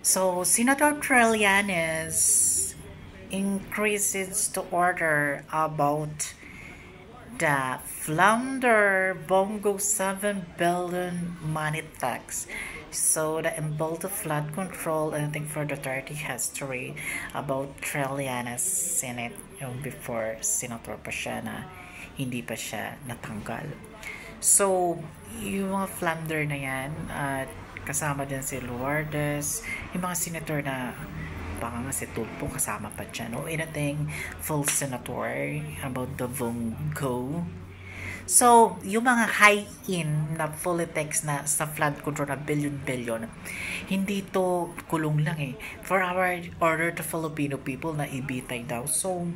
So, Senator Trillanes increases the order about the Flounder Bongo 7 billion money tax. So, the involved flood control, and I think for the 30 history about Trillanes Senate yung before Senator pa siya na hindi pa siya natanggal. So, yung mga Flounder na yan, at kasama din si Lourdes, yung mga senator na baka nga si Tulpo kasama pa dyan o anything full senator about the Vongo. So, yung mga high-in na politics na sa flood control na billion-billion, hindi to kulong lang eh. For our order to Filipino people na ibitay daw. So,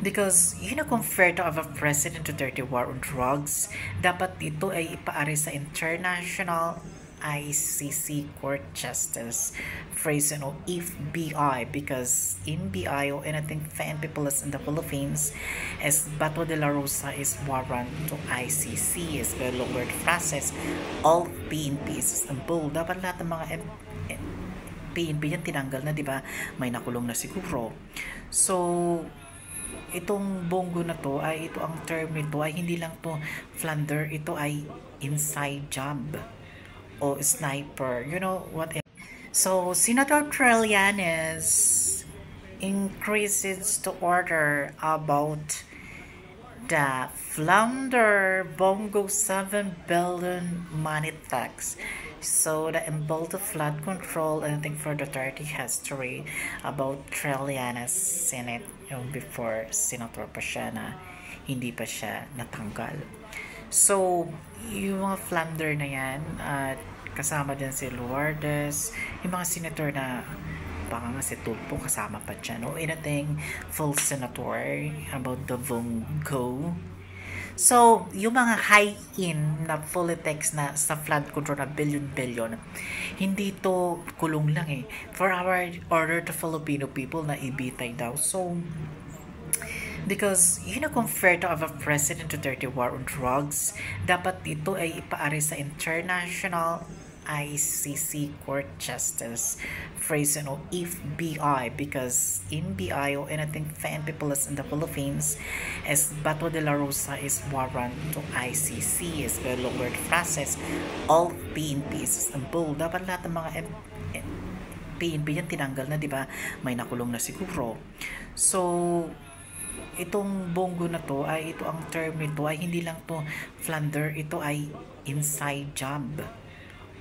because, compared to our President Duterte war on drugs, dapat ito ay ipaari sa International ICC Court Justice phrase, FBI, because NBI or anything fan people in the Philippines is Bato de la Rosa is warrant to ICC is very lowered process. All PNP is Istanbul. Dapat lahat ng mga PNP yan tinanggal na, di ba? May nakulong na siguro. So, itong bongo na to ay ito ang term nito ay hindi lang to flounder, ito ay inside job o sniper, you know what. So Senator Trillanes increases the order about the Flounder Bongo 7 billion money tax. So the involved flood control, and I think for the 30 history about Trillanes Senate yung before Senator pa siya na hindi pa siya natanggal. So, yung mga Flounder na yan, at kasama din si Lourdes, yung mga senator na baka nga si Tulpo kasama pa dyan o anything full senator about the Vongo. So, yung mga high-in na politics na sa flood control na billion-billion, hindi to kulong lang eh. For our order to Filipino people na ibitay daw. So, because, compared to our President Duterte war on drugs, dapat ito ay ipaari sa International ICC Court Justice phrase, FBI, because NBI or anything fan people in the Philippines is Bato de la Rosa is warrant to ICC is very lowered process. All PNP is Istanbul. Dapat lahat ng mga PNP yan tinanggal na, di ba? May nakulong na siguro. So, itong bongo na to ay ito ang term nito ay hindi lang to flounder, ito ay inside job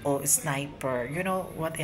o sniper, you know what